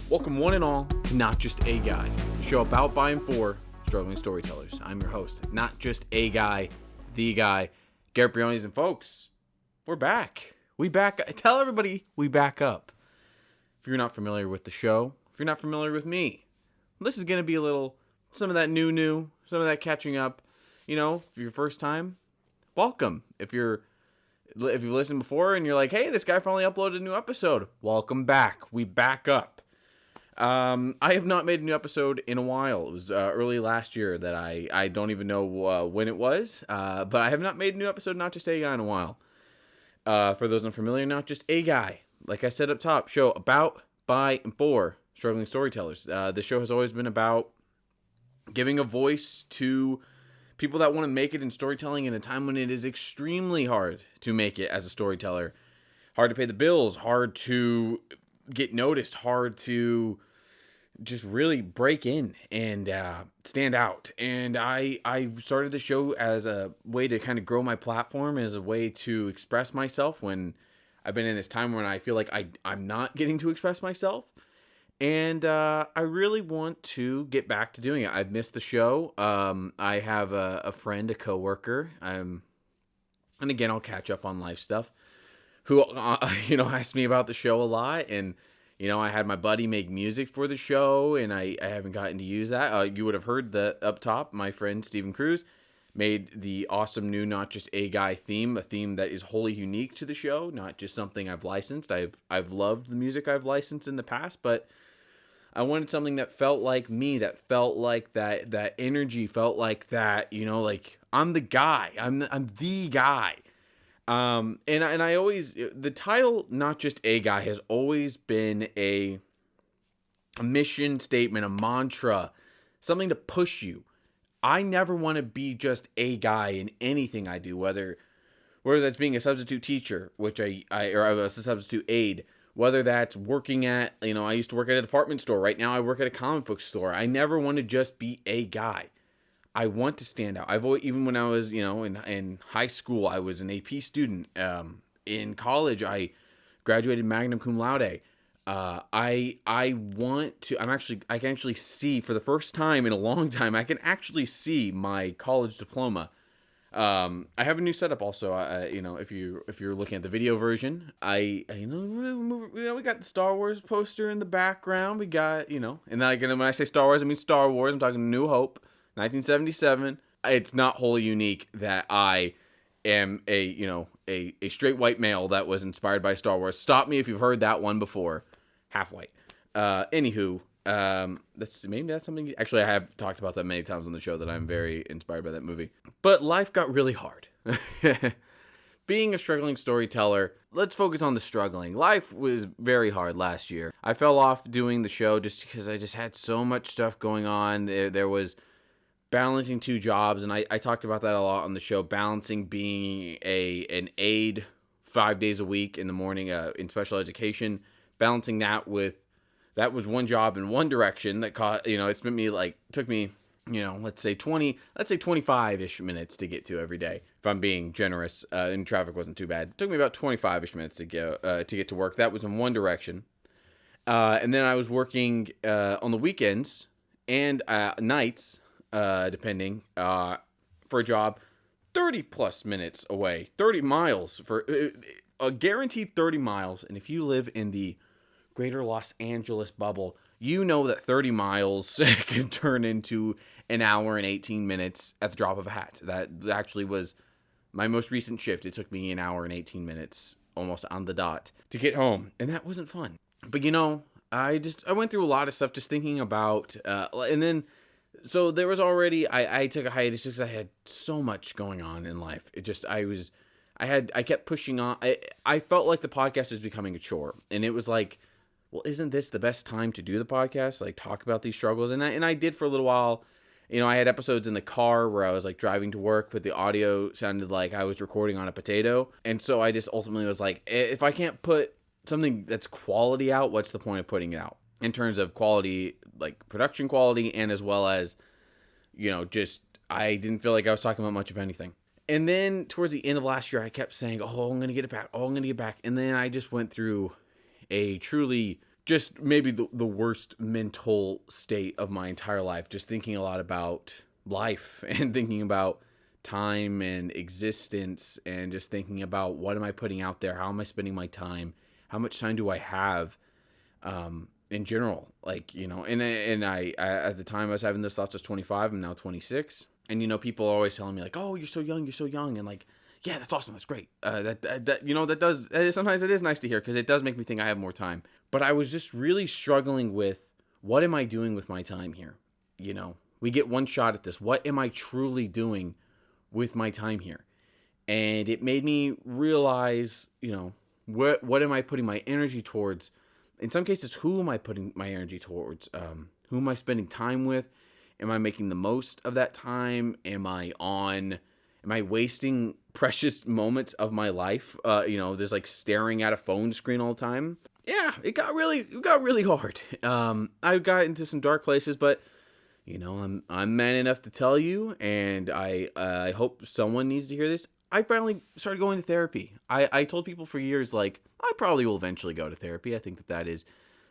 Welcome one and all to Not Just A Guy, a show about, by, and for struggling storytellers. I'm your host, not just a guy, the guy, Garrett, and folks, we're back. Tell everybody we back up. If you're not familiar with the show, if you're not familiar with me, this is going to be some of that new, some of that catching up. You know, for your first time, welcome. If you've listened before and you're like, hey, this guy finally uploaded a new episode, welcome back. We back up. I have not made a new episode in a while. It was early last year that I don't even know when it was, but I have not made a new episode, Not Just A Guy, in a while. For those unfamiliar, Not Just A Guy, like I said up top, show about, by, and for struggling storytellers. The show has always been about giving a voice to people that want to make it in storytelling in a time when it is extremely hard to make it as a storyteller. Hard to pay the bills, hard to get noticed, hard to just really break in and stand out. And I started the show as a way to kind of grow my platform, as a way to express myself when I've been in this time when I feel like I'm not getting to express myself. And I really want to get back to doing it. I've missed the show. I have a friend, a coworker, and again, I'll catch up on life stuff, who, asked me about the show a lot. And, I had my buddy make music for the show, and I haven't gotten to use that. You would have heard that up top. My friend, Cruz, made the awesome new Not Just A Guy theme, a theme that is wholly unique to the show, not just something I've licensed. I've loved the music I've licensed in the past, but I wanted something that felt like me, that felt like that energy, felt like that, like I'm the guy, I'm the guy. And I always, the title, Not Just A Guy, has always been a mission statement, a mantra, something to push you. I never want to be just a guy in anything I do, whether that's being a substitute teacher, which I was a substitute aide, whether that's working at, I used to work at a department store. Right now I work at a comic book store. I never want to just be a guy. I want to stand out. Even when I was, in high school, I was an AP student. In college, I graduated magna cum laude. I can actually see, for the first time in a long time, I can actually see my college diploma. I have a new setup also. If you're looking at the video version, we got the Star Wars poster in the background. We got, and when I say Star Wars, I mean Star Wars. I'm talking New Hope, 1977. It's not wholly unique that I am a straight white male that was inspired by Star Wars. Stop me if you've heard that one before. Half white. Anywho, that's something. Actually, I have talked about that many times on the show, that I'm very inspired by that movie. But life got really hard. Being a struggling storyteller, let's focus on the struggling. Life was very hard last year. I fell off doing the show just because I just had so much stuff going on. There was balancing two jobs, and I talked about that a lot on the show. Balancing being an aide 5 days a week in the morning in special education, balancing that was one job in one direction that took me, let's say 25-ish minutes to get to every day. If I'm being generous, and traffic wasn't too bad. It took me about 25-ish minutes to get to work. That was in one direction. And then I was working on the weekends and nights, depending, for a job 30 plus minutes away, 30 miles for a guaranteed 30 miles. And if you live in the greater Los Angeles bubble, you know that 30 miles can turn into an hour and 18 minutes at the drop of a hat. That actually was my most recent shift. It took me an hour and 18 minutes, almost on the dot, to get home. And that wasn't fun. But I went through a lot of stuff just thinking about, and then, so there was already, I took a hiatus just because I had so much going on in life. I kept pushing on. I felt like the podcast was becoming a chore, and it was like, well, isn't this the best time to do the podcast? Like, talk about these struggles. And I did for a little while. I had episodes in the car where I was like driving to work, but the audio sounded like I was recording on a potato. And so I just ultimately was like, if I can't put something that's quality out, what's the point of putting it out? In terms of quality, like production quality, and as well as, I didn't feel like I was talking about much of anything. And then towards the end of last year, I kept saying, I'm going to get it back. And then I just went through a truly just maybe the worst mental state of my entire life, just thinking a lot about life and thinking about time and existence, and just thinking about what am I putting out there, how am I spending my time, how much time do I have, in general, like, and I at the time I was having this thoughts. I was 25. I'm now 26, and people are always telling me like, oh, you're so young, and like, yeah, that's awesome, that's great. That does, sometimes it is nice to hear, because it does make me think I have more time. But I was just really struggling with, what am I doing with my time here? We get one shot at this. What am I truly doing with my time here? And it made me realize, what am I putting my energy towards? In some cases, who am I putting my energy towards? Who am I spending time with? Am I making the most of that time? Am I wasting precious moments of my life? There's like staring at a phone screen all the time. Yeah, it got really hard. I got into some dark places, but I'm man enough to tell you, and I hope someone needs to hear this. I finally started going to therapy. I told people for years, like, I probably will eventually go to therapy. I think that is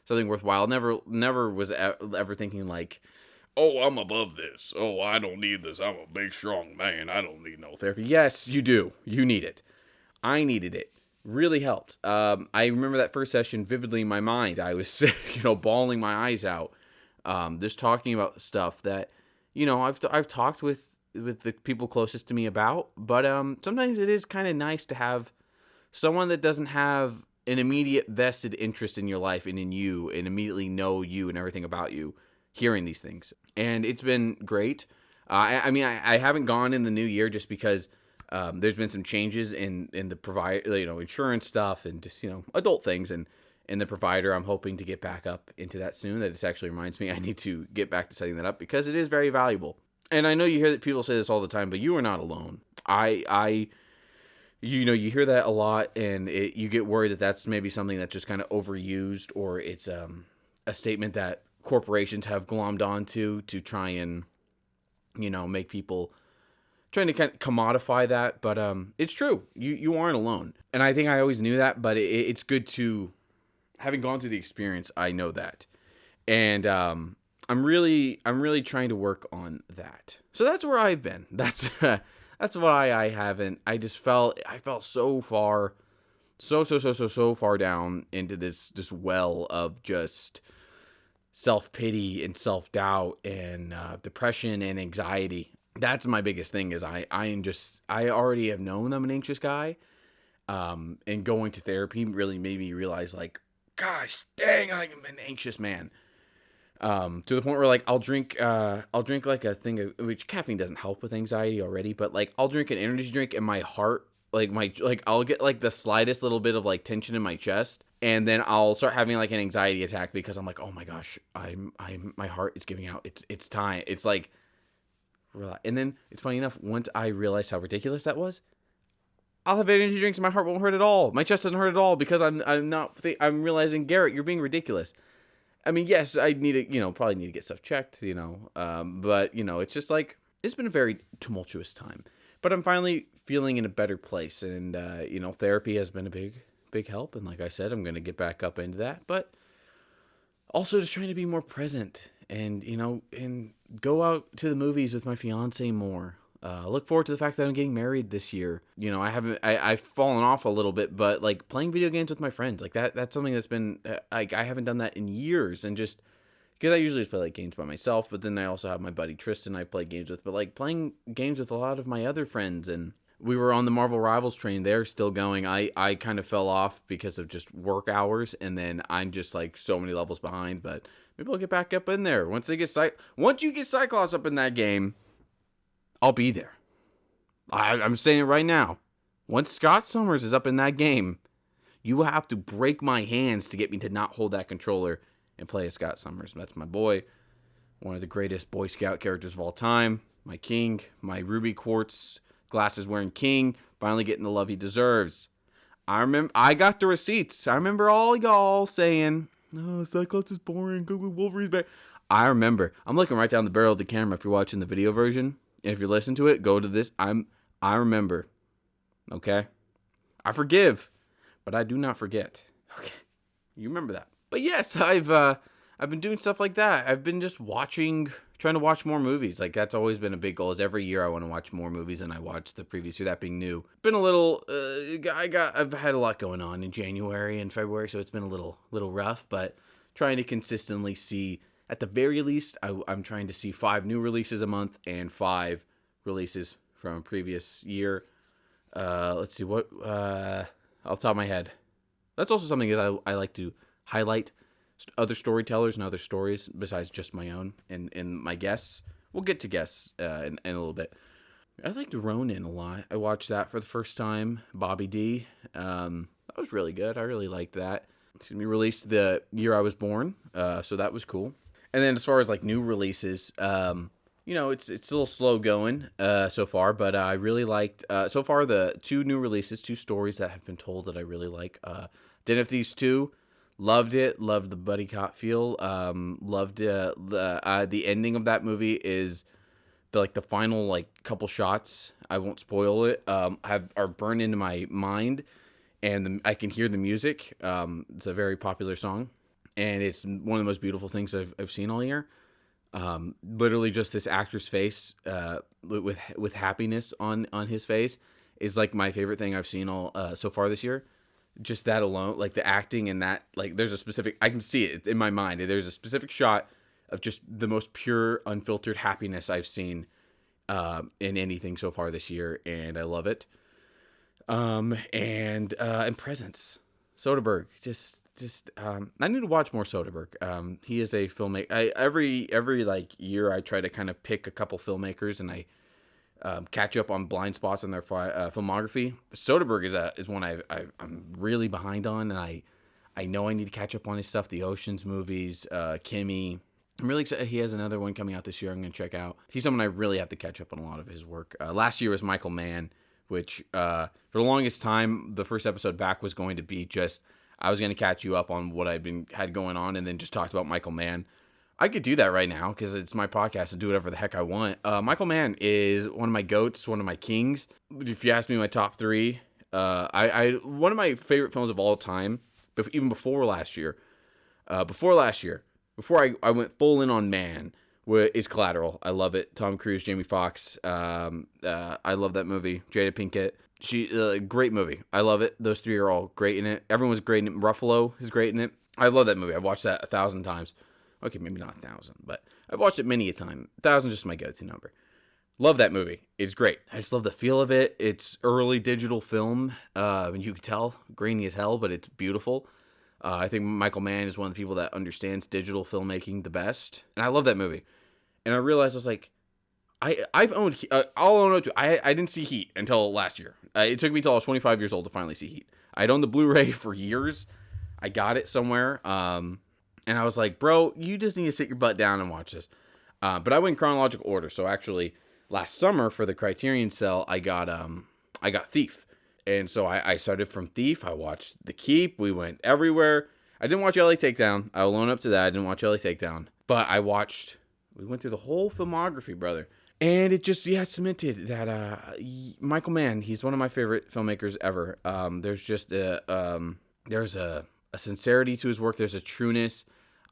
something worthwhile. Never was ever thinking like, oh, I'm above this. Oh, I don't need this. I'm a big, strong man. I don't need no therapy. Yes, you do. You need it. I needed it. Really helped. I remember that first session vividly in my mind. I was, bawling my eyes out, just talking about stuff that, I've talked with the people closest to me about. But sometimes it is kind of nice to have someone that doesn't have an immediate vested interest in your life and in you, and immediately know you and everything about you, hearing these things. And it's been great. I haven't gone in the new year just because there's been some changes in the insurance stuff and just, adult things. And the provider, I'm hoping to get back up into that soon. That it actually reminds me I need to get back to setting that up, because it is very valuable. And I know you hear that people say this all the time, but you are not alone. You hear that a lot, and you get worried that that's maybe something that's just kind of overused, or it's a statement that corporations have glommed onto to try and, make people, trying to kind of commodify that. But it's true. You aren't alone. And I think I always knew that, but it's good to, having gone through the experience, I know that. And I'm really trying to work on that. So that's where I've been. That's why I haven't. I felt so far, so far down into this well of just self-pity and self-doubt and depression and anxiety. That's my biggest thing, is I already have known I'm an anxious guy. And going to therapy really made me realize, like, gosh dang, I'm an anxious man. To the point where, like, I'll drink like a thing of, which caffeine doesn't help with anxiety already, but like, I'll drink an energy drink and my heart, I'll get like the slightest little bit of like tension in my chest, and then I'll start having like an anxiety attack, because I'm like, oh my gosh, my heart is giving out. It's time. It's like, and then it's funny enough, once I realized how ridiculous that was, I'll have energy drinks and my heart won't hurt at all. My chest doesn't hurt at all, because I'm realizing, Garrett, you're being ridiculous. I mean, yes, I need to, probably need to get stuff checked, but, it's just like, it's been a very tumultuous time, but I'm finally feeling in a better place. And, therapy has been a big help. And like I said, I'm going to get back up into that, but also just trying to be more present and, and go out to the movies with my fiance more. Look forward to the fact that I'm getting married this year. I've fallen off a little bit, but like playing video games with my friends, like that's something that's been, like, I haven't done that in years. And just because I usually just play like games by myself, but then I also have my buddy Tristan I play games with, but like playing games with a lot of my other friends. And we were on the Marvel Rivals train. They're still going. I kind of fell off because of just work hours, and then I'm just like so many levels behind, but maybe I'll get back up in there. Once you get Cyclops up in that game, I'll be there. I'm saying it right now. Once Scott Summers is up in that game, you will have to break my hands to get me to not hold that controller and play as Scott Summers. That's my boy. One of the greatest Boy Scout characters of all time. My king. My ruby quartz glasses wearing king. Finally getting the love he deserves. I got the receipts. I remember all y'all saying, oh, Cyclops is boring. Go with Wolverine's back. I remember. I'm looking right down the barrel of the camera if you're watching the video version. And if you listen to it, go to this. I remember. Okay? I forgive, but I do not forget. Okay. You remember that. But yes, I've been doing stuff like that. I've been just trying to watch more movies. Like that's always been a big goal. Is every year I want to watch more movies than I watched the previous year. That being new, been a little. I've had a lot going on in January and February, so it's been a little rough. But trying to consistently see, at the very least, I'm trying to see 5 new releases a month and 5 releases from a previous year. Let's see what off the top of my head. That's also something is I like to highlight other storytellers and other stories besides just my own and my guests. We'll get to guests in a little bit. I liked Ronin a lot. I watched that for the first time. Bobby D. That was really good. I really liked that. It's gonna be released the year I was born, so that was cool. And then as far as like new releases, it's a little slow going so far, but I really liked so far the 2 new releases, 2 stories that have been told that I really like. Den of Thieves 2. Loved it. Loved the buddy cop feel. Loved the ending of that movie is the final like couple shots. I won't spoil it. Are burned into my mind, and I can hear the music. It's a very popular song, and it's one of the most beautiful things I've seen all year. Literally just this actor's face with happiness on his face is like my favorite thing I've seen all so far this year. Just that alone, like the acting and that, like there's a specific, I can see it in my mind. There's a specific shot of just the most pure, unfiltered happiness I've seen in anything so far this year, and I love it. And Presence, Soderbergh, I need to watch more Soderbergh. He is a filmmaker. Every like year I try to kind of pick a couple filmmakers and I catch up on blind spots in their filmography. Soderbergh is one I'm really behind on, and I know I need to catch up on his stuff. The Ocean's movies, Kimmy. I'm really excited. He has another one coming out this year I'm going to check out. He's someone I really have to catch up on a lot of his work. Last year was Michael Mann, which for the longest time, the first episode back was going to be just, I was going to catch you up on what had going on and then just talked about Michael Mann. I could do that right now because it's my podcast and do whatever the heck I want. Michael Mann is one of my goats, one of my kings. If you ask me my top 3, one of my favorite films of all time, even before last year, before I went full in on Mann, is Collateral. I love it. Tom Cruise, Jamie Foxx. I love that movie. Jada Pinkett. Great movie. I love it. Those 3 are all great in it. Everyone's great in it. Ruffalo is great in it. I love that movie. I've watched that 1,000 times. Okay, maybe not 1,000, but I've watched it many a time. 1,000 is just my go-to number. Love that movie. It's great. I just love the feel of it. It's early digital film. You can tell, grainy as hell, but it's beautiful. I think Michael Mann is one of the people that understands digital filmmaking the best. And I love that movie. And I realized I was like, I'll own up to I didn't see Heat until last year. It took me till I was 25 years old to finally see Heat. I'd owned the Blu-ray for years. I got it somewhere. And I was like, bro, you just need to sit your butt down and watch this. But I went in chronological order. So actually, last summer for the Criterion sale, I got Thief. And so I started from Thief. I watched The Keep. We went everywhere. I didn't watch LA Takedown. I will own up to that. I didn't watch LA Takedown. But we went through the whole filmography, brother. And it just, cemented that Michael Mann, he's one of my favorite filmmakers ever. There's just there's a sincerity to his work. There's a trueness.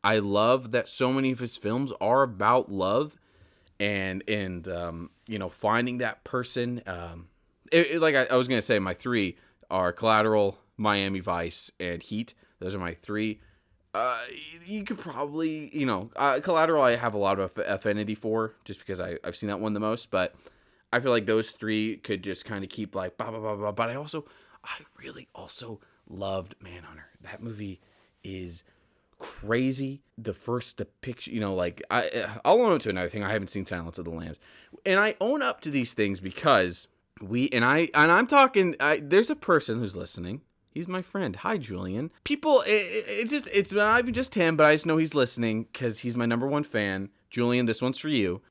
I love that so many of his films are about love and finding that person. Like I was going to say, my 3 are Collateral, Miami Vice, and Heat. Those are my 3. You could probably, Collateral I have a lot of affinity for just because I've seen that one the most. But I feel like those 3 could just kind of keep like, blah, blah, blah, blah. But I really also loved Manhunter. That movie is crazy. The first depiction, I'll own up to another thing. I haven't seen Silence of the Lambs, and I own up to these things because I'm talking. There's a person who's listening. He's my friend. Hi, Julian. People, it's not even just him, but I just know he's listening because he's my number 1 fan. Julian, this one's for you.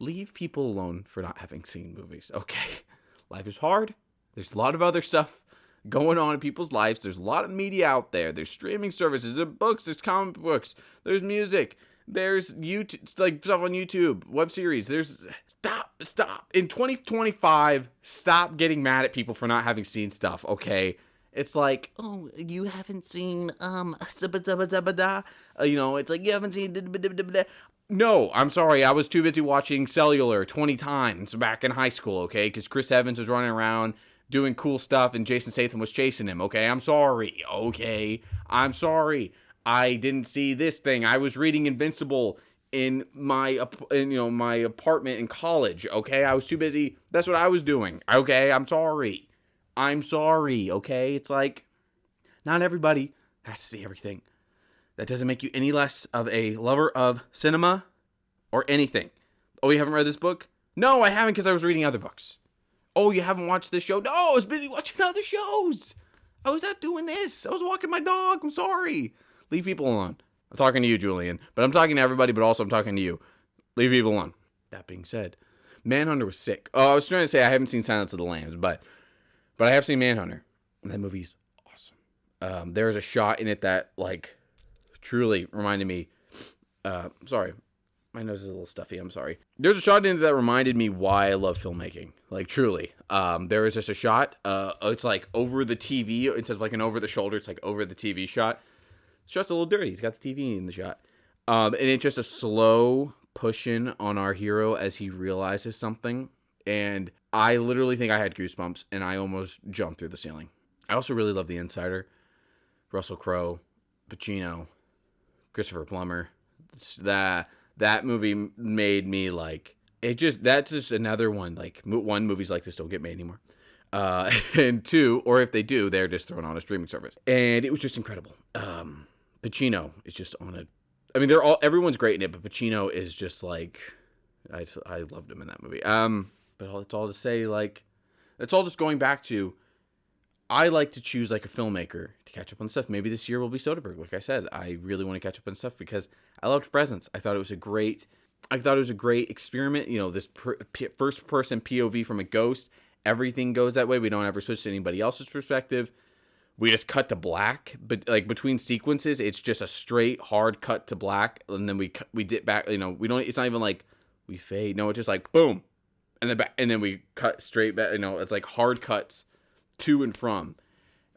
Leave people alone for not having seen movies. Okay, life is hard. There's a lot of other stuff going on in people's lives. There's a lot of media out there. There's streaming services, there's books, there's comic books, there's music, there's YouTube, like stuff on YouTube, web series. There's stop in 2025. Stop getting mad at people for not having seen stuff. Okay, It's like, oh, you haven't seen zubba zubba zubba da. It's like you haven't seen. No, I'm sorry. I was too busy watching Cellular 20 times back in high school. Okay, because Chris Evans was running around doing cool stuff and Jason Statham was chasing him. Okay, I'm sorry. Okay, I'm sorry. I didn't see this thing. I was reading Invincible in my apartment in college. Okay, I was too busy. That's what I was doing. Okay, I'm sorry. I'm sorry. Okay, it's like not everybody has to see everything. That doesn't make you any less of a lover of cinema or anything. Oh, you haven't read this book? No, I haven't because I was reading other books. Oh, you haven't watched this show? No, I was busy watching other shows. I was out doing this. I was walking my dog. I'm sorry. Leave people alone. I'm talking to you, Julian. But I'm talking to everybody, but also I'm talking to you. Leave people alone. That being said, Manhunter was sick. Oh, I was trying to say I haven't seen Silence of the Lambs, but I have seen Manhunter. And that movie's awesome. There's a shot in it that, like, truly reminded me. Sorry. My nose is a little stuffy. I'm sorry. There's a shot in it that reminded me why I love filmmaking. Like, truly. There is just a shot. It's like over the TV. Instead of like an over the shoulder, it's like over the TV shot. The shot's a little dirty. He's got the TV in the shot. And it's just a slow pushing on our hero as he realizes something. And I literally think I had goosebumps and I almost jumped through the ceiling. I also really love The Insider. Russell Crowe, Pacino, Christopher Plummer. That movie made me like it. That's just another one. Like one, movies like this don't get made anymore. And two, or if they do, they're just thrown on a streaming service. And it was just incredible. Pacino is just on a. I mean, everyone's great in it, but Pacino is just like I loved him in that movie. But it's all to say, like, it's all just going back to. I like to choose like a filmmaker to catch up on stuff. Maybe this year will be Soderbergh. Like I said, I really want to catch up on stuff because I loved Presence. I thought it was a great experiment. This first person POV from a ghost. Everything goes that way. We don't ever switch to anybody else's perspective. We just cut to black, but like between sequences, it's just a straight hard cut to black, and then we dip back. We don't. It's not even like we fade. No, it's just like boom, and then we cut straight back. It's like hard cuts to and from,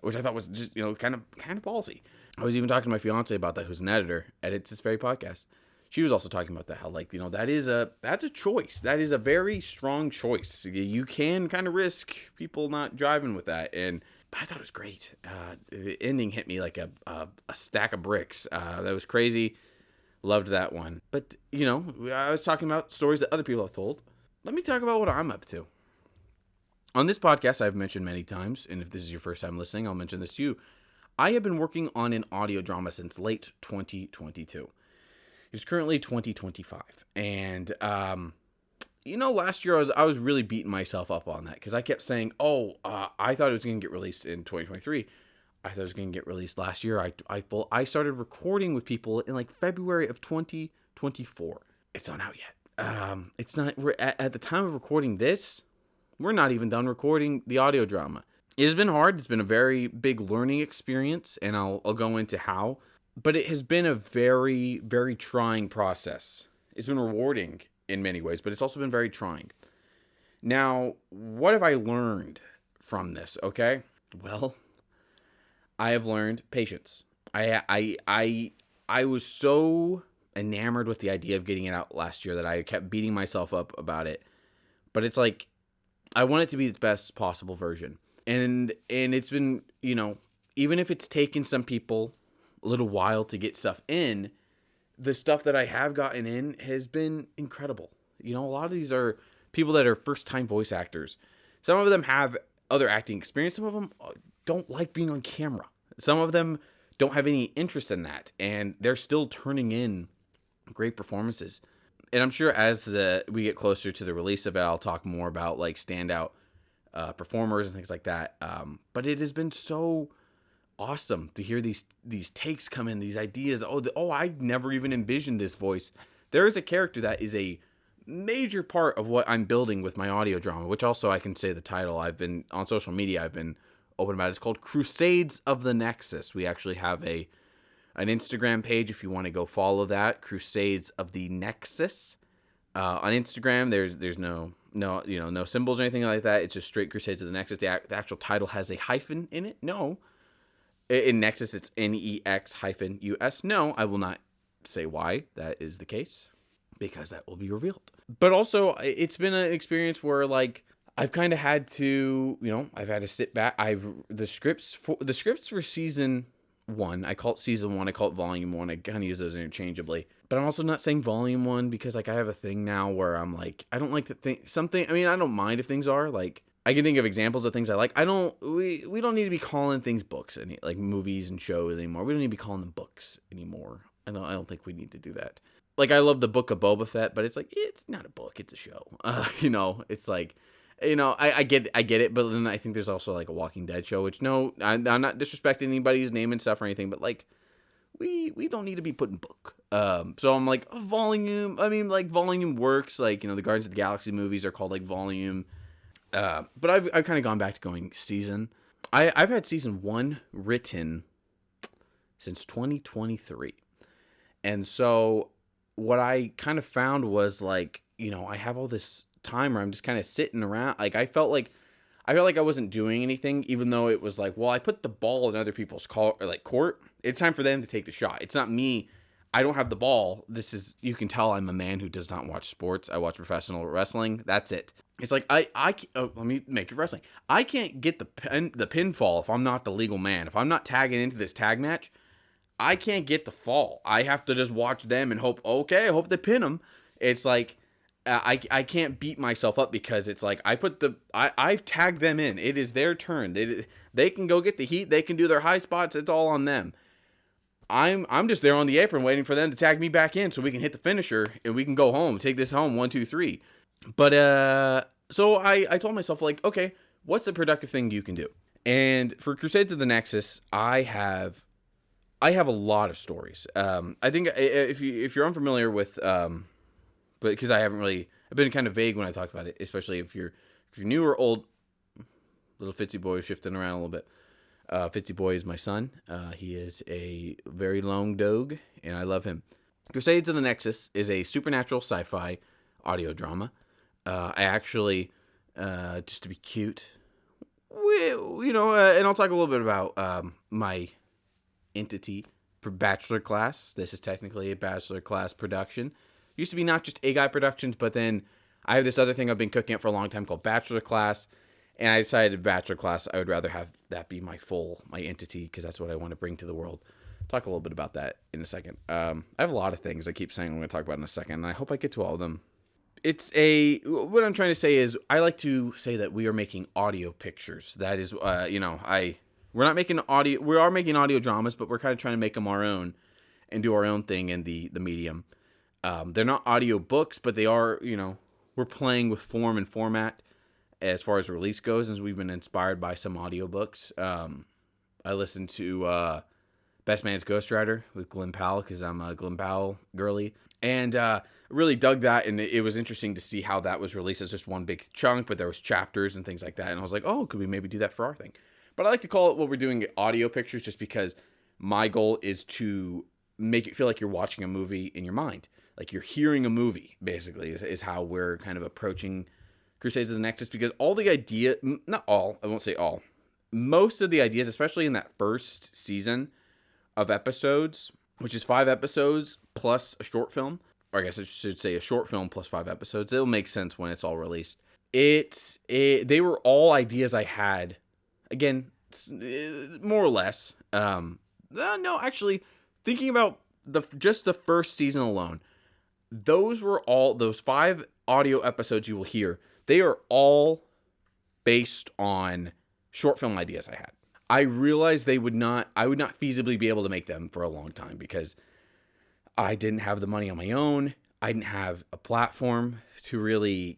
which I thought was just kind of ballsy. I was even talking to my fiance about that, who's an editor, edits this very podcast. She was also talking about that, how that's a choice. That is a very strong choice. You can kind of risk people not driving with that, and I thought it was great. The ending hit me like a stack of bricks. That was crazy. Loved that one. But I was talking about stories that other people have told. Let me talk about what I'm up to. On this podcast, I've mentioned many times, and if this is your first time listening, I'll mention this to you. I have been working on an audio drama since late 2022. It's currently 2025. And, last year I was really beating myself up on that because I kept saying, I thought it was going to get released in 2023. I thought it was going to get released last year. I started recording with people in like February of 2024. It's not out yet. It's not, we're at the time of recording this. We're not even done recording the audio drama. It has been hard. It's been a very big learning experience, and I'll go into how. But it has been a very, very trying process. It's been rewarding in many ways, but it's also been very trying. Now, what have I learned from this, okay? Well, I have learned patience. I was so enamored with the idea of getting it out last year that I kept beating myself up about it. But it's like, I want it to be the best possible version. And it's been, even if it's taken some people a little while to get stuff in, the stuff that I have gotten in has been incredible. A lot of these are people that are first-time voice actors. Some of them have other acting experience. Some of them don't like being on camera. Some of them don't have any interest in that, and they're still turning in great performances. And I'm sure as we get closer to the release of it, I'll talk more about like standout performers and things like that. But it has been so awesome to hear these takes come in, these ideas. I never even envisioned this voice. There is a character that is a major part of what I'm building with my audio drama, which also I can say the title. I've been on social media. I've been open about it. It's called Crusades of the Nexus. We actually have an Instagram page if you want to go follow that, Crusades of the Nexus. On Instagram, there's no symbols or anything like that. It's just straight Crusades of the Nexus. The actual title has a hyphen in it. No, In Nexus, it's NEX-US. No, I will not say why that is the case, because that will be revealed. But also, it's been an experience where, like, I've kind of had to, I've had to sit back. The scripts for season 1, I call it season 1, I call it volume 1. I kind of use those interchangeably. But I'm also not saying volume 1 because, like, I have a thing now where I'm like, I don't like to think something. I mean, I don't mind if things are like, I can think of examples of things I like. We don't need to be calling things books, like movies and shows anymore. We don't need to be calling them books anymore. I don't think we need to do that. Like, I love the Book of Boba Fett, but it's like, it's not a book, it's a show. It's like, I get it, but then I think there's also like a Walking Dead show, which I'm not disrespecting anybody's name and stuff or anything, but like, we don't need to be putting book. So I'm like, volume. I mean, like, volume works. Like, the Guardians of the Galaxy movies are called like volume. But I've kind of gone back to going season. I've had season 1 written since 2023, and so what I kind of found was, like, I have all this time where I'm just kind of sitting around. Like, I felt like I wasn't doing anything, even though it was like, well, I put the ball in other people's court. It's time for them to take the shot. It's not me. I don't have the ball. You can tell I'm a man who does not watch sports. I watch professional wrestling. That's it. It's like, let me make it wrestling. I can't get the pinfall if I'm not the legal man. If I'm not tagging into this tag match, I can't get the fall. I have to just watch them and hope they pin them. It's like, I can't beat myself up because it's like, I've tagged them in. It is their turn. They can go get the heat. They can do their high spots. It's all on them. I'm just there on the apron waiting for them to tag me back in so we can hit the finisher and we can go home, take this home, 1, 2, 3. But so I told myself, like, okay, what's the productive thing you can do? And for Crusades of the Nexus, I have a lot of stories. I think if you're unfamiliar with, but because I've been kind of vague when I talk about it, especially if you're new or old. Little Fitzy boy shifting around a little bit. Fitzy boy is my son. He is a very long dog, and I love him. Crusades of the Nexus is a supernatural sci-fi audio drama. I actually, just to be cute, and I'll talk a little bit about my entity for Bachelor Class. This is technically a Bachelor Class production. Used to be Not Just A Guy Productions, but then I have this other thing I've been cooking up for a long time called Bachelor Class. And I decided Bachelor Class, I would rather have that be my entity, because that's what I want to bring to the world. Talk a little bit about that in a second. I have a lot of things I keep saying I'm going to talk about in a second, and I hope I get to all of them. What I'm trying to say is, I like to say that we are making audio pictures. That is, we're not making audio, we are making audio dramas, but we're kind of trying to make them our own and do our own thing in the medium. They're not audio books, but they are, we're playing with form and format as far as release goes, and we've been inspired by some audiobooks. I listened to Best Man's Ghostwriter with Glenn Powell, because I'm a Glenn Powell girly, and really dug that, and it was interesting to see how that was released as just one big chunk, but there was chapters and things like that, and I was like, oh, could we maybe do that for our thing? But I like to call it what we're doing audio pictures, just because my goal is to make it feel like you're watching a movie in your mind. Like you're hearing a movie, basically, is how we're kind of approaching Crusades of the Nexus, because all the idea, not all, I won't say all, most of the ideas, especially in that first season of episodes, which is 5 episodes plus a short film, or I guess I should say a short film plus 5 episodes. It'll make sense when it's all released. They were all ideas I had, again, more or less. No, actually, thinking about just the first season alone, those 5 audio episodes you will hear, they are all based on short film ideas I had. I realized I would not feasibly be able to make them for a long time, because I didn't have the money on my own. I didn't have a platform to really,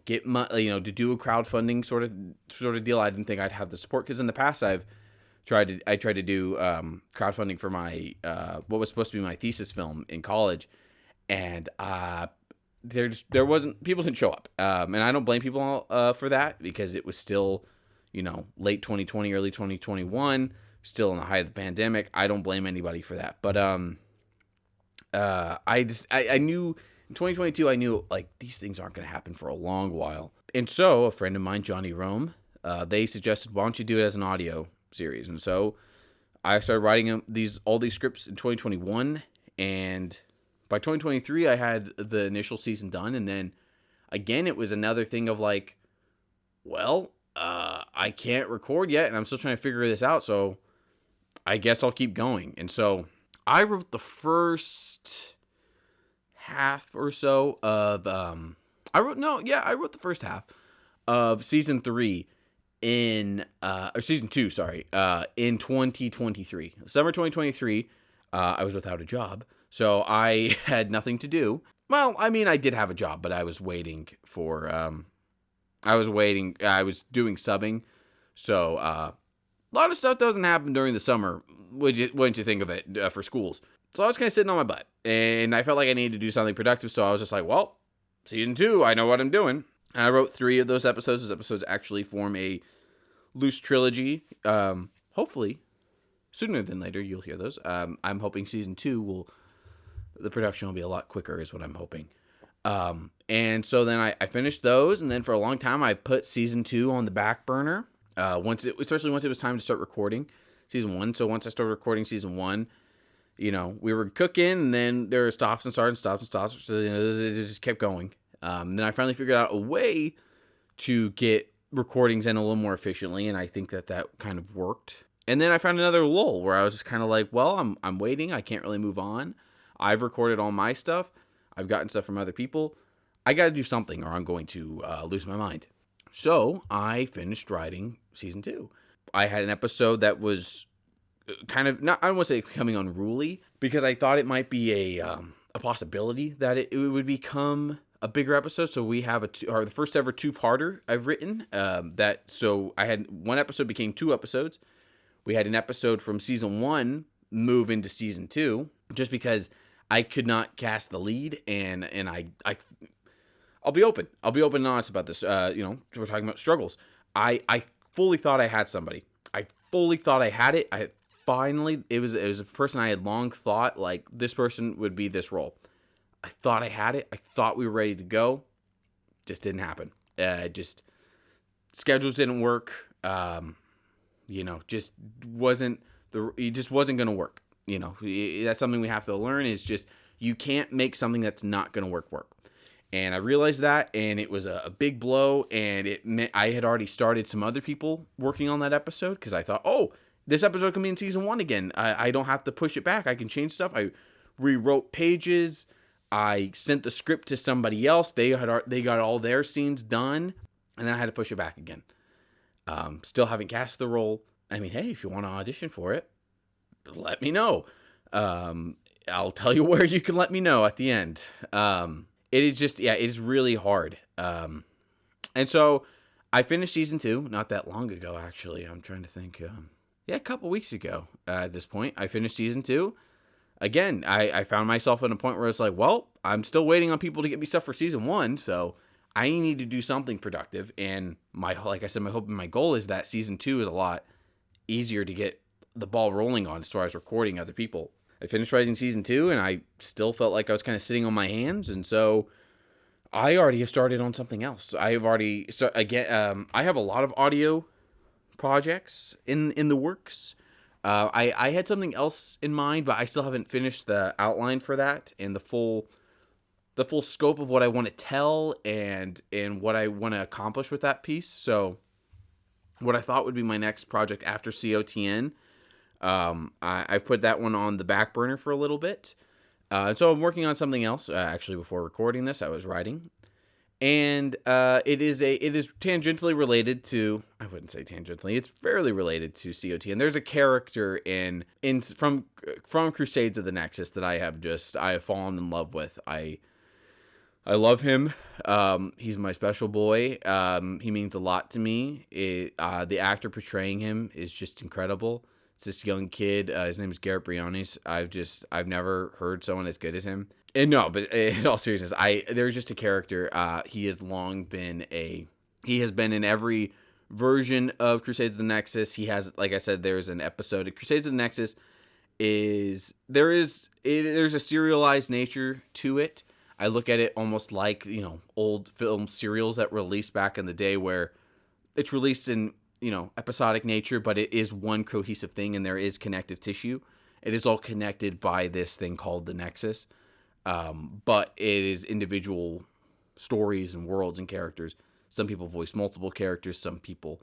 get to do a crowdfunding sort of deal. I didn't think I'd have the support, because in the past I tried to do crowdfunding for my what was supposed to be my thesis film in college, and people didn't show up, and I don't blame people for that, because it was still, late 2020, early 2021, still in the height of the pandemic. I don't blame anybody for that, but I knew in 2022, I knew, like, these things aren't going to happen for a long while, and so a friend of mine, Johnny Rome, they suggested, why don't you do it as an audio series? And so I started writing all these scripts in 2021, and by 2023 I had the initial season done, and then again it was another thing of like, well, I can't record yet, and I'm still trying to figure this out, so I guess I'll keep going. And so I wrote the first half or so of I wrote the first half of season 3 or season 2, sorry, in 2023. Summer 2023, I was without a job, so I had nothing to do. Well, I mean, I did have a job, but I was waiting for I was doing subbing, so a lot of stuff doesn't happen during the summer, wouldn't you think of it, for schools. So I was kind of sitting on my butt, and I felt like I needed to do something productive, so I was just like, well, season 2, I know what I'm doing. And I wrote 3 of those episodes. Those episodes actually form a loose trilogy. Hopefully, sooner than later, you'll hear those. I'm hoping season 2 the production will be a lot quicker, is what I'm hoping. And so then I finished those, and then for a long time, I put season 2 on the back burner. Especially once it was time to start recording season 1. So once I started recording season 1, we were cooking, and then there were stops and starts. So, it just kept going. Then I finally figured out a way to get recordings in a little more efficiently, and I think that kind of worked. And then I found another lull where I was just kind of like, well, I'm waiting. I can't really move on. I've recorded all my stuff. I've gotten stuff from other people. I got to do something, or I'm going to lose my mind. So I finished writing season 2. I had an episode that was kind of, not, I don't want to say becoming unruly, because I thought it might be a possibility that it would become a bigger episode. So we have the first ever 2-parter I've written. So I had one episode became 2 episodes. We had an episode from season 1 move into season 2, just because I could not cast the lead, and I'll be open and honest about this. We're talking about struggles. I fully thought I had somebody. I fully thought I had it. It was a person I had long thought, like, this person would be this role. I thought I had it. I thought we were ready to go. Just didn't happen. Schedules didn't work. Just wasn't going to work. That's something we have to learn, is just, you can't make something that's not going to work. And I realized that, and it was a big blow, and it meant I had already started some other people working on that episode, because I thought, oh, this episode can be in season 1 again. I don't have to push it back. I can change stuff. I rewrote pages. I sent the script to somebody else. They got all their scenes done, and then I had to push it back again. Still haven't cast the role. I mean, hey, if you want to audition for it, let me know. I'll tell you where you can let me know at the end. It is really hard. And so I finished season 2 not that long ago, actually. I'm trying to think. A couple weeks ago at this point, I finished season 2. Again, I found myself at a point where it's like, well, I'm still waiting on people to get me stuff for season 1, so I need to do something productive. And like I said, my hope and my goal is that season 2 is a lot easier to get the ball rolling on as far as recording other people. I finished writing season 2, and I still felt like I was kind of sitting on my hands, and so I already have started on something else. I have already I have a lot of audio projects in the works. I had something else in mind, but I still haven't finished the outline for that and the full scope of what I want to tell and what I want to accomplish with that piece. So what I thought would be my next project after COTN, I've put that one on the back burner for a little bit. And so I'm working on something else. Actually, before recording this, I was writing. And it is tangentially related to, I wouldn't say tangentially, it's fairly related to COT. And there's a character from Crusades of the Nexus that I have fallen in love with. I love him. He's my special boy. He means a lot to me. The actor portraying him is just incredible. It's this young kid. His name is Garrett. I've never heard someone as good as him. And no, but in all seriousness, there's just a character. He has been in every version of Crusades of the Nexus. He has, like I said, there's an episode of Crusades of the Nexus. There's a serialized nature to it. I look at it almost like, old film serials that released back in the day, where it's released in episodic nature, but it is one cohesive thing, and there is connective tissue. It is all connected by this thing called the Nexus, but it is individual stories and worlds and characters. Some people voice multiple characters, some people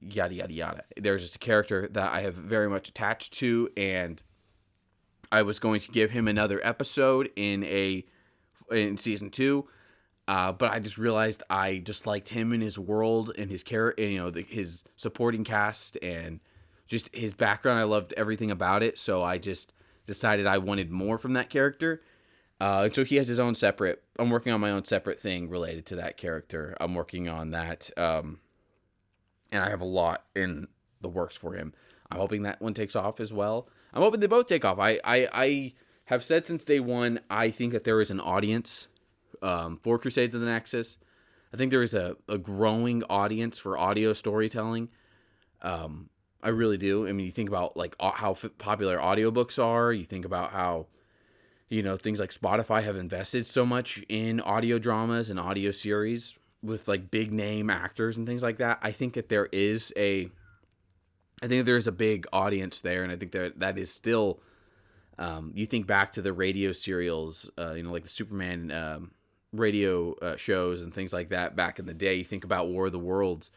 yada yada yada. There's just a character that I have very much attached to, and I was going to give him another episode in season 2, but I just realized I just liked him and his world and his character, his supporting cast and just his background. I loved everything about it, so I just decided I wanted more from that character. And so he has his own separate. I'm working on my own separate thing related to that character. I'm working on that, and I have a lot in the works for him. I'm hoping that one takes off as well. I'm hoping they both take off. I have said since day one, I think that there is an audience for Crusades of the Nexus. I think there is a growing audience for audio storytelling. I really do. I mean, you think about like how popular audiobooks are. You think about how, things like Spotify have invested so much in audio dramas and audio series with like big name actors and things like that. I think that there's a big audience there, and I think that is still. You think back to the radio serials, like the Superman radio shows and things like that back in the day. You think about War of the Worlds.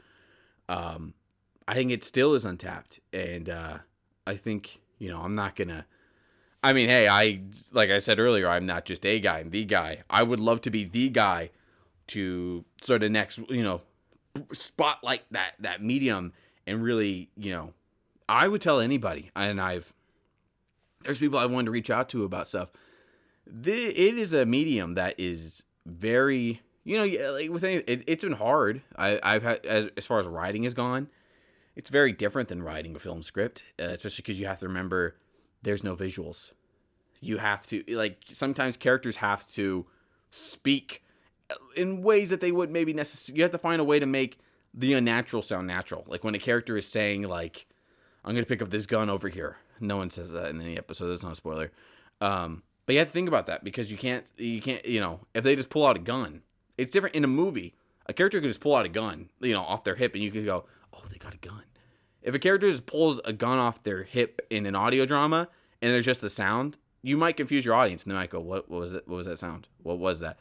I think it still is untapped, and I think I'm not gonna. I mean, hey, like I said earlier, I'm not just a guy. I'm the guy. I would love to be the guy to sort of next, spotlight that medium and really, I would tell anybody, and there's people I wanted to reach out to about stuff. It is a medium that is very, like with it's been hard. I've had as far as writing has gone, it's very different than writing a film script, especially because you have to remember there's no visuals. You have to sometimes characters have to speak in ways that they would maybe necessarily. You have to find a way to make the unnatural sound natural. Like when a character is saying like, "I'm going to pick up this gun over here." No one says that in any episode. That's not a spoiler. But you have to think about that because you can't, if they just pull out a gun, it's different in a movie. A character could just pull out a gun, off their hip, and you could go, "Oh, they got a gun." If a character just pulls a gun off their hip in an audio drama and there's just the sound, you might confuse your audience, and they might go, "What was it? What was that sound? What was that?"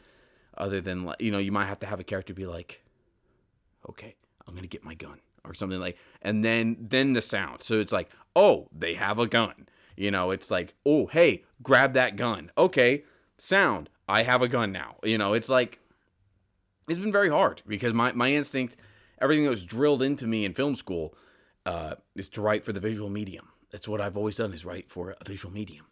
Other than, you might have to have a character be like, "Okay, I'm going to get my gun," or something like, and then the sound. So it's like, "Oh, they have a gun." It's like, "Oh, hey, grab that gun." Okay, sound. I have a gun now. It's like, it's been very hard because my instinct, everything that was drilled into me in film school, is to write for the visual medium. That's what I've always done, is write for a visual medium.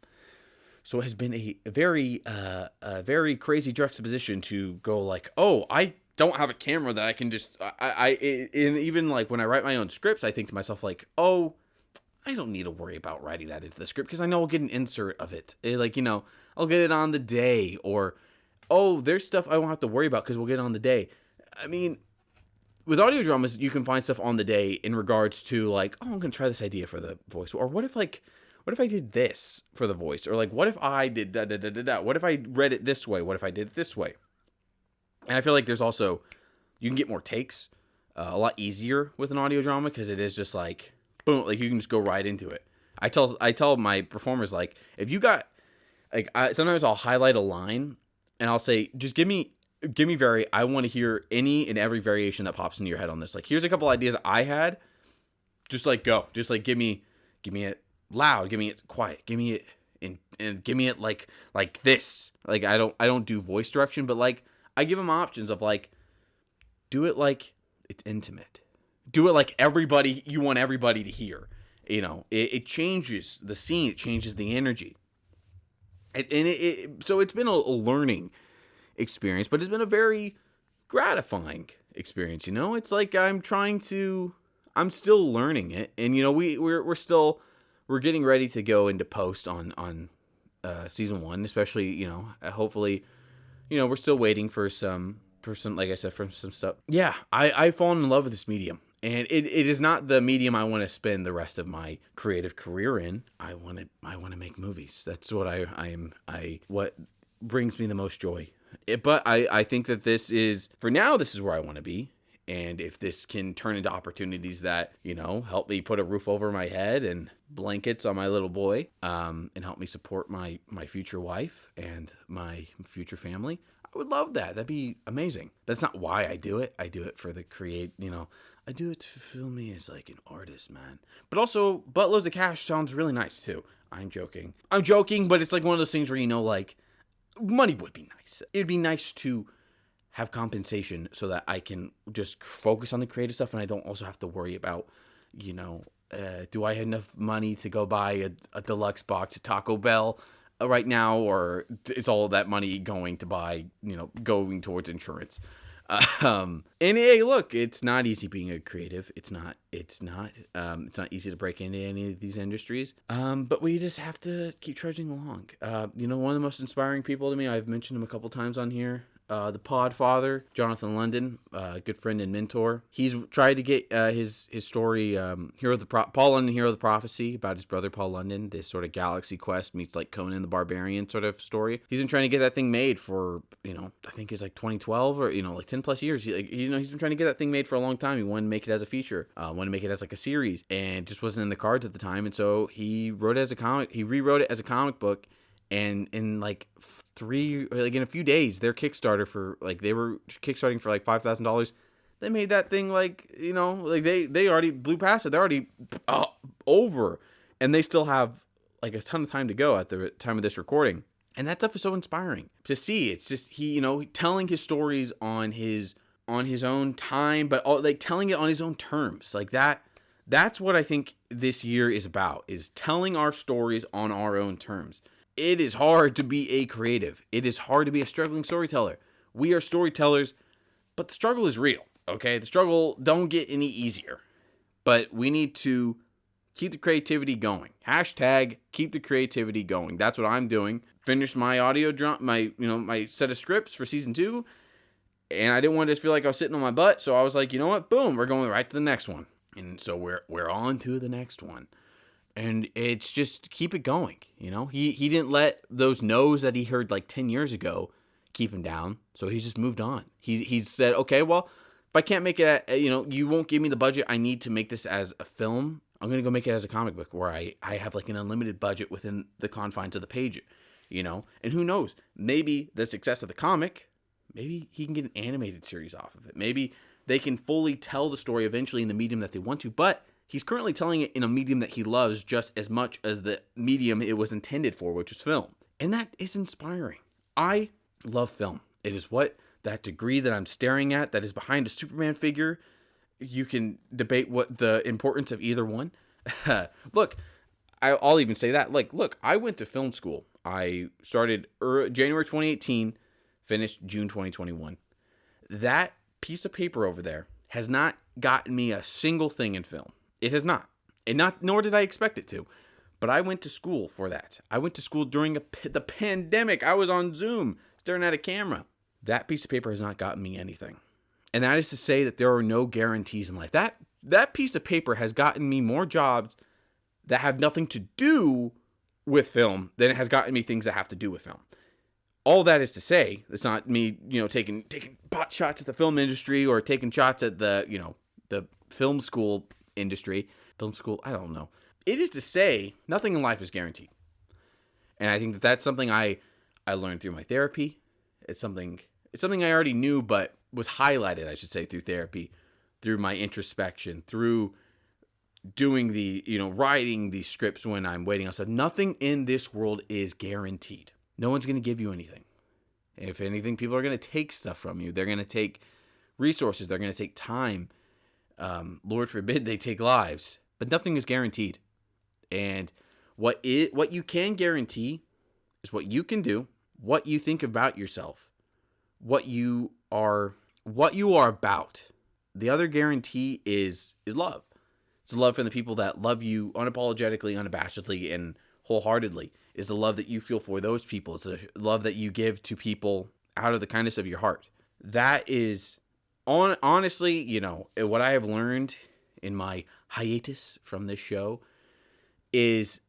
So it has been a very crazy juxtaposition to go like, "Oh, I don't have a camera that I can just," and even like when I write my own scripts, I think to myself like, "Oh, I don't need to worry about writing that into the script because I know I'll get an insert of it. I'll get it on the day," or, "Oh, there's stuff I won't have to worry about because we'll get it on the day." I mean, with audio dramas, you can find stuff on the day in regards to like, "Oh, I'm going to try this idea for the voice," or what if I did this for the voice, or like, what if I did da. What if I read it this way? What if I did it this way? And I feel like there's also, you can get more takes a lot easier with an audio drama because it is just like, boom, like you can just go right into it. I tell my performers, like, if you got, like, sometimes I'll highlight a line and I'll say, just give me I want to hear any and every variation that pops into your head on this. Like, here's a couple ideas I had. Just like go. Just like give me it loud, give me it quiet, give me it and give me it like this. Like I don't do voice direction, but like I give them options of like, do it like it's intimate. Do it like you want everybody to hear. It changes the scene, it changes the energy. So it's been a learning experience, but it's been a very gratifying experience. It's like I'm still learning it, and we're getting ready to go into post on season 1, especially hopefully we're still waiting for some like I said, for some stuff. Yeah, I've fallen in love with this medium, and it is not the medium I want to spend the rest of my creative career in. I want to make movies. That's what what brings me the most joy. But I think that this is, for now, this is where I want to be. And if this can turn into opportunities that, help me put a roof over my head and blankets on my little boy, and help me support my future wife and my future family, I would love that. That'd be amazing. That's not why I do it. I do it for the I do it to fulfill me as like an artist, man. But also, buttloads of cash sounds really nice too. I'm joking, but it's like one of those things where, like, money would be nice. It'd be nice to have compensation so that I can just focus on the creative stuff and I don't also have to worry about, do I have enough money to go buy a deluxe box at Taco Bell right now, or is all of that money going to buy, going towards insurance? And hey, look, it's not easy being a creative. It's not easy to break into any of these industries. But we just have to keep trudging along. One of the most inspiring people to me, I've mentioned him a couple times on here, the pod father, Jonathan London, good friend and mentor. He's tried to get his story, Paul London, Hero of the Prophecy, about his brother Paul London, this sort of Galaxy Quest meets like Conan the Barbarian sort of story. He's been trying to get that thing made for, I think it's like 2012 or, like 10 plus years. He's been trying to get that thing made for a long time. He wanted to make it as a feature, wanted to make it as like a series, and just wasn't in the cards at the time. And so he rewrote it as a comic book, and in like in a few days, their Kickstarter for they were kickstarting for like $5,000. They made that thing they already blew past it. They're already over, and they still have like a ton of time to go at the time of this recording. And that stuff is so inspiring to see. It's just he telling his stories on his own time, but telling it on his own terms, like that. That's what I think this year is about: is telling our stories on our own terms. It is hard to be a creative. It is hard to be a struggling storyteller. We are storytellers, but the struggle is real, okay? The struggle don't get any easier. But we need to keep the creativity going. Hashtag keep the creativity going. That's what I'm doing. Finished my audio my set of scripts for season 2, and I didn't want it to feel like I was sitting on my butt, so I was like, you know what? Boom, we're going right to the next one. And so we're on to the next one. And it's just keep it going, He didn't let those no's that he heard like 10 years ago keep him down. So he's just moved on. He said, okay, well, if I can't make it, you won't give me the budget I need to make this as a film, I'm going to go make it as a comic book where I have like an unlimited budget within the confines of the page, And who knows? Maybe the success of the comic, maybe he can get an animated series off of it. Maybe they can fully tell the story eventually in the medium that they want to, but he's currently telling it in a medium that he loves just as much as the medium it was intended for, which is film. And that is inspiring. I love film. It is that degree that I'm staring at that is behind a Superman figure. You can debate what the importance of either one. Look, I'll even say that. Look, I went to film school. I started January 2018, finished June 2021. That piece of paper over there has not gotten me a single thing in film. It has not. Nor did I expect it to. But I went to school for that. I went to school during the pandemic. I was on Zoom staring at a camera. That piece of paper has not gotten me anything. And that is to say that there are no guarantees in life. That piece of paper has gotten me more jobs that have nothing to do with film than it has gotten me things that have to do with film. All that is to say, it's not me, taking pot shots at the film industry or taking shots at the film school industry. Film school, I don't know. It is to say, nothing in life is guaranteed. And I think that that's something I learned through my therapy. It's something I already knew, but was highlighted, I should say, through therapy, through my introspection, through doing writing these scripts when I'm waiting on stuff. Nothing in this world is guaranteed. No one's going to give you anything. If anything, people are going to take stuff from you. They're going to take resources. They're going to take time. Lord forbid they take lives. But nothing is guaranteed. And what you can guarantee is what you can do, what you think about yourself, what you are about. The other guarantee is love. It's the love from the people that love you unapologetically, unabashedly, and wholeheartedly. Is the love that you feel for those people. It's the love that you give to people out of the kindness of your heart. That is, honestly, what I have learned in my hiatus from this show is,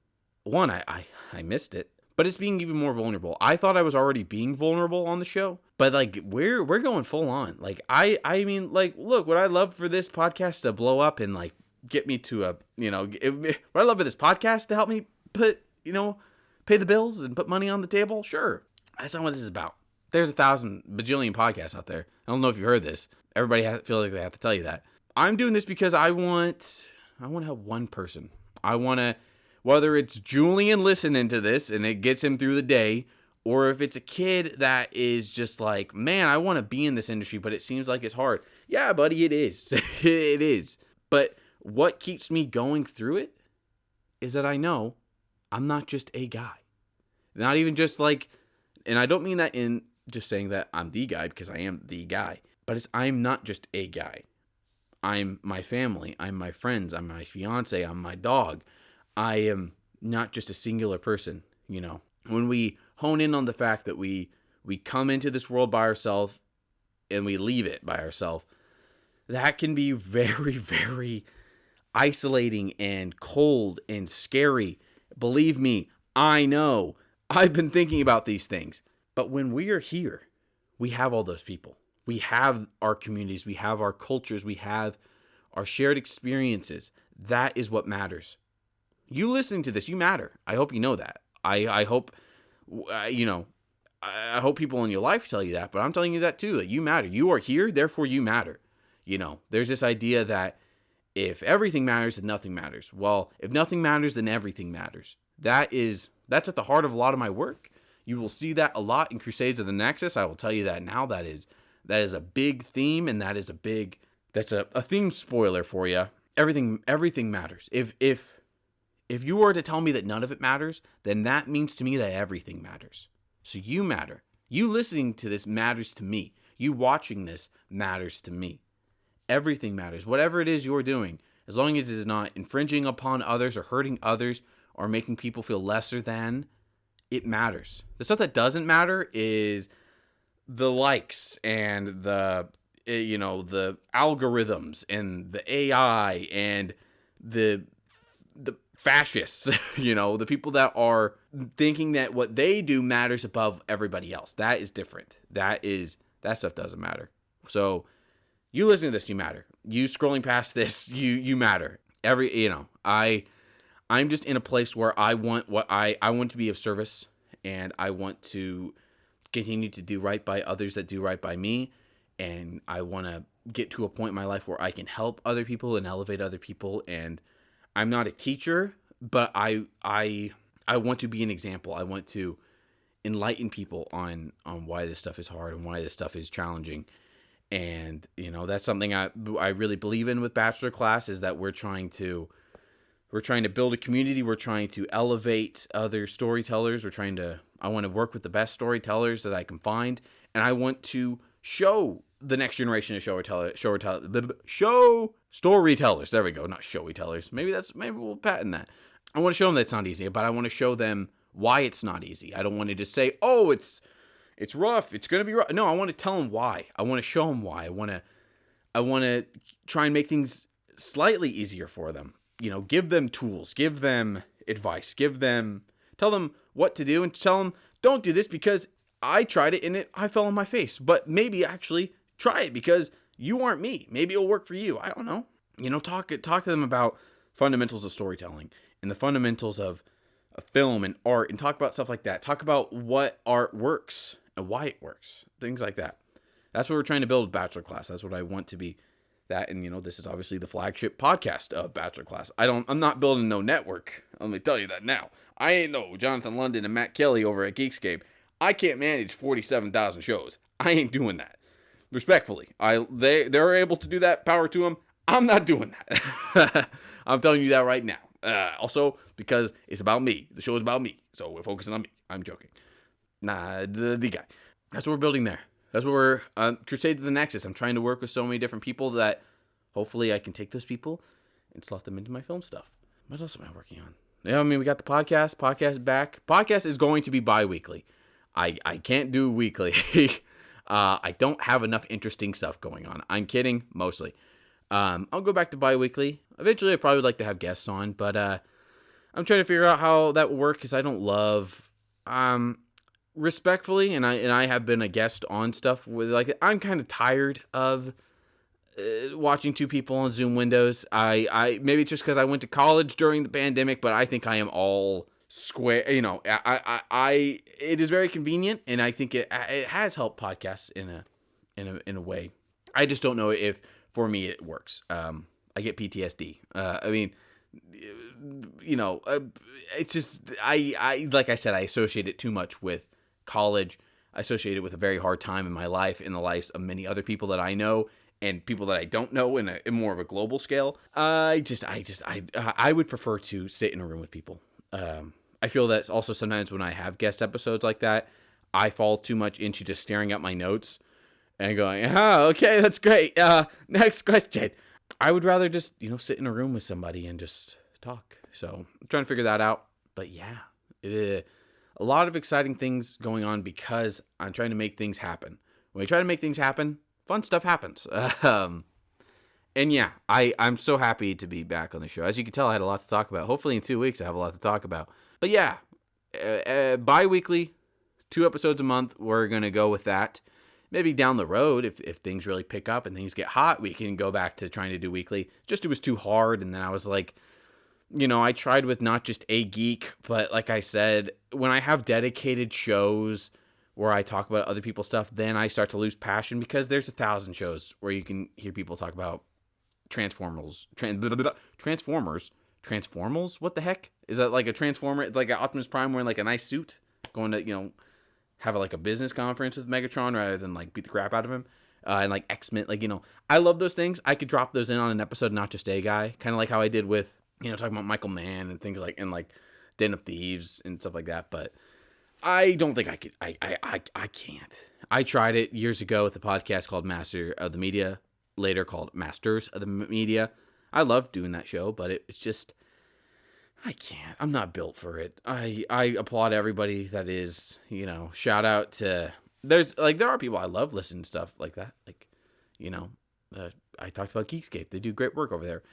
one, I missed it, but it's being even more vulnerable. I thought I was already being vulnerable on the show, but like we're going full on. Like I mean, like, look, would I love for this podcast to blow up and like get me to a, would I love for this podcast to help me put, pay the bills and put money on the table? Sure. That's not what this is about. There's 1,000 bajillion podcasts out there. I don't know if you heard this. Everybody feels like they have to tell you that. I'm doing this because I want to help one person. I want to, whether it's Julian listening to this and it gets him through the day, or if it's a kid that is just like, man, I want to be in this industry, but it seems like it's hard. Yeah, buddy, it is. It is. But what keeps me going through it is that I know I'm not just a guy. Not even just like, and I don't mean that in just saying that I'm the guy, because I am the guy, but I'm not just a guy. I'm my family. I'm my friends. I'm my fiance. I'm my dog. I am not just a singular person, When we hone in on the fact that we come into this world by ourselves and we leave it by ourselves, that can be very, very isolating and cold and scary. Believe me, I know. I've been thinking about these things. But when we are here, we have all those people. We have our communities. We have our cultures. We have our shared experiences. That is what matters. You listening to this, you matter. I hope you know that. I hope, I hope people in your life tell you that, but I'm telling you that too, that you matter. You are here, therefore you matter. There's this idea that if everything matters, then nothing matters. Well, if nothing matters, then everything matters. That's at the heart of a lot of my work. You will see that a lot in Crusades of the Nexus. I will tell you that now. That is a big theme, and that's a theme spoiler for you. Everything matters. If you were to tell me that none of it matters, then that means to me that everything matters. So you matter. You listening to this matters to me. You watching this matters to me. Everything matters. Whatever it is you're doing, as long as it is not infringing upon others or hurting others or making people feel lesser than, it matters. The stuff that doesn't matter is the likes and the algorithms and the AI and the fascists, the people that are thinking that what they do matters above everybody else. That is different. That stuff doesn't matter. So you listening to this, you matter. You scrolling past this, you matter. I'm just in a place where I want I want to be of service, and I want to continue to do right by others that do right by me, and I want to get to a point in my life where I can help other people and elevate other people. And I'm not a teacher, but I want to be an example. I want to enlighten people on why this stuff is hard and why this stuff is challenging. And that's something I really believe in with Bachelor Class, is that we're trying to build a community. We're trying to elevate other storytellers. I want to work with the best storytellers that I can find, and I want to show the next generation of storytellers. There we go, not showy tellers. Maybe we'll patent that. I want to show them that it's not easy, but I want to show them why it's not easy. I don't want to just say, "Oh, it's rough. It's going to be rough." No, I want to tell them why. I want to show them why. I want to try and make things slightly easier for them. Give them tools, give them advice, tell them what to do, and tell them, don't do this because I tried it and I fell on my face. But maybe actually try it because you aren't me. Maybe it'll work for you. I don't know. Talk to them about fundamentals of storytelling and the fundamentals of film and art, and talk about stuff like that. Talk about what art works and why it works. Things like that. That's what we're trying to build with Bachelor Class. That's what I want to be. That, and this is obviously the flagship podcast of Bachelor Class. I'm not building no network. Let me tell you that now. I ain't no Jonathan London and Matt Kelly over at Geekscape. I can't manage 47,000 shows. I ain't doing that. Respectfully, they're able to do that. Power to them. I'm not doing that. I'm telling you that right now. Also, because it's about me. The show is about me, so we're focusing on me. I'm joking. Nah, the guy. That's what we're building there. That's what we're Crusades of the Nexus. I'm trying to work with so many different people that hopefully I can take those people and slot them into my film stuff. What else am I working on? We got the podcast. Podcast back. Podcast is going to be bi-weekly. I can't do weekly. I don't have enough interesting stuff going on. I'm kidding, mostly. I'll go back to bi-weekly. Eventually, I'd probably like to have guests on, but I'm trying to figure out how that will work, because I don't love respectfully, and I have been a guest on stuff with, like, I'm kind of tired of watching two people on Zoom windows. I maybe it's just because I went to college during the pandemic, but I think I am all square. You know, it is very convenient, and I think it has helped podcasts in a way. I just don't know if for me it works. I get PTSD. I mean, you know, it's just I like I said, I associate it too much with college. I associate it with a very hard time in my life, in the lives of many other people that I know, and people that I don't know in more of a global scale. I would prefer to sit in a room with people. I feel that also sometimes when I have guest episodes like that, I fall too much into just staring at my notes and going, oh, okay, that's great. Next question. I would rather just, sit in a room with somebody and just talk. So I'm trying to figure that out. But yeah, a lot of exciting things going on because I'm trying to make things happen. When I try to make things happen, fun stuff happens. And yeah, I'm so happy to be back on the show. As you can tell, I had a lot to talk about. Hopefully in 2 weeks, I have a lot to talk about. But yeah, bi-weekly, 2 episodes a month, we're going to go with that. Maybe down the road, if things really pick up and things get hot, we can go back to trying to do weekly. Just it was too hard, and then I was like, I tried with Not Just a Geek, but like I said, when I have dedicated shows where I talk about other people's stuff, then I start to lose passion because there's 1,000 shows where you can hear people talk about Transformers. What the heck? Is that like a Transformer? It's like an Optimus Prime wearing like a nice suit going to, have a business conference with Megatron rather than like beat the crap out of him. And like X-Men, I love those things. I could drop those in on an episode, Not Just a Guy, kind of like how I did with, talking about Michael Mann and things like, and like Den of Thieves and stuff like that. But I don't think I could. I can't. I tried it years ago with a podcast called Master of the Media, later called Masters of the Media. I love doing that show, but it's just, I can't. I'm not built for it. I applaud everybody that is, shout out to, there are people I love listening to stuff like that. Like, I talked about Geekscape. They do great work over there.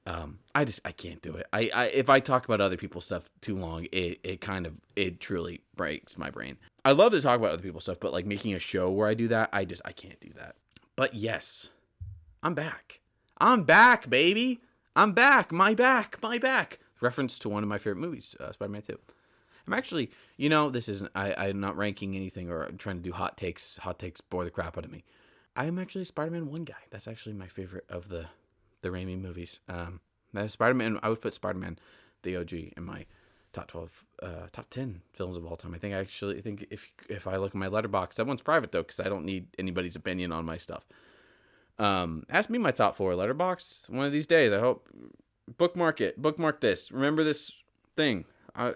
I can't do it. If I talk about other people's stuff too long, it truly breaks my brain. I love to talk about other people's stuff, but like making a show where I do that, I can't do that. But yes, I'm back. I'm back, baby. I'm back. My back. Reference to one of my favorite movies, Spider-Man 2. I'm actually, this isn't, I'm not ranking anything or trying to do hot takes. Hot takes bore the crap out of me. I'm actually a Spider-Man 1 guy. That's actually my favorite of the Raimi movies. That's Spider-Man. I would put Spider-Man, the OG, in my top 10 films of all time. I think if I look at my letterbox, that one's private though, because I don't need anybody's opinion on my stuff. Ask me my top 4 letterbox one of these days. I hope. Bookmark it. Bookmark this. Remember this thing. I'd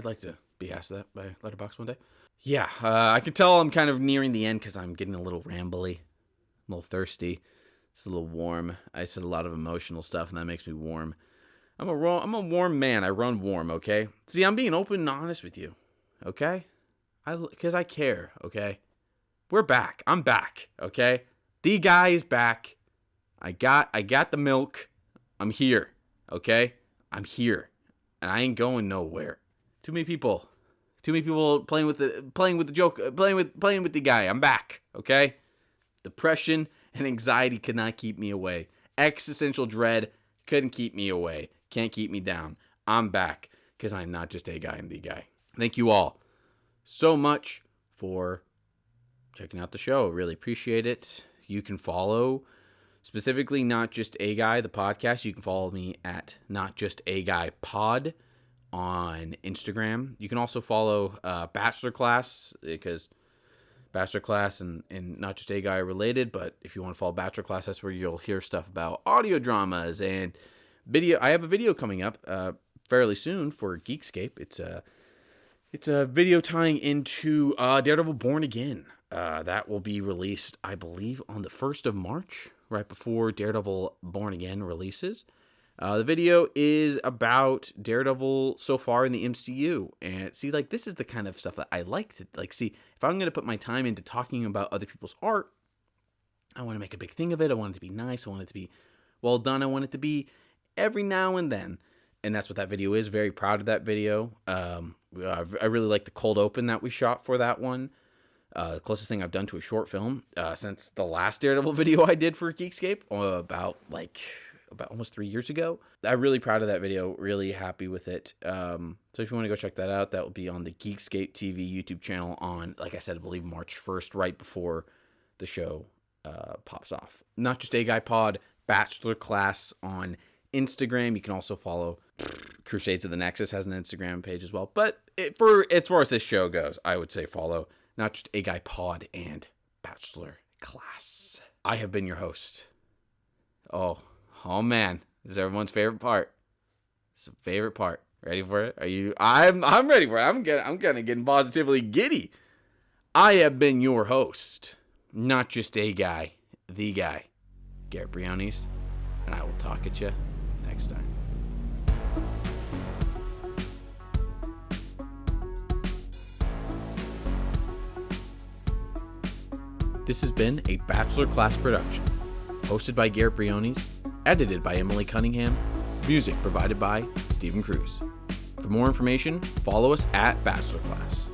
like to be asked that by letterbox one day. Yeah, I can tell I'm kind of nearing the end because I'm getting a little rambly, a little thirsty. It's a little warm. I said a lot of emotional stuff, and that makes me warm. I'm a warm man. I run warm, okay? See, I'm being open and honest with you, okay? Because I care, okay? We're back. I'm back, okay? The guy is back. I got the milk. I'm here, okay? I'm here, and I ain't going nowhere. Too many people playing with the joke, playing with the guy. I'm back, okay? Depression and anxiety could not keep me away. Existential dread couldn't keep me away. Can't keep me down. I'm back because I'm not just a guy. I'm the guy. Thank you all so much for checking out the show. Really appreciate it. You can follow specifically Not Just a Guy, the podcast. You can follow me at Not Just a Guy Pod on Instagram. You can also follow Bachelor Class, because Bachelor Class and Not Just a Guy are related. But if you want to follow Bachelor Class, that's where you'll hear stuff about audio dramas and video. I have a video coming up fairly soon for Geekscape. It's a video tying into Daredevil Born Again. That will be released, I believe, on the 1st of March, right before Daredevil Born Again releases. The video is about Daredevil so far in the MCU. And see, this is the kind of stuff that I like to, see, if I'm going to put my time into talking about other people's art, I want to make a big thing of it. I want it to be nice. I want it to be well done. I want it to be every now and then And that's what that video is. Very proud of that video. I really like the cold open that we shot for that one. The closest thing I've done to a short film since the last Daredevil video I did for Geekscape about almost 3 years ago. I'm really proud of that video. Really happy with it. So if you want to go check that out, that will be on the Geekscape TV YouTube channel on, like I said, I believe March 1st, right before the show pops off. Not Just a Guy Pod, Bachelor Class on Instagram. You can also follow Crusades of the Nexus, has an Instagram page as well. But as far as this show goes, I would say follow Not Just a Guy Pod and Bachelor Class. I have been your host. Oh man, this is everyone's favorite part. It's a favorite part. Ready for it? Are you? I'm ready for it. I'm gonna get positively giddy. I have been your host, not just a guy, the guy, Garrett Briones, and I will talk at you next time. This has been a Bachelor Class production, hosted by Garrett Briones, edited by Emily Cunningham, music provided by Stephen Cruz. For more information, follow us at Bachelor Class.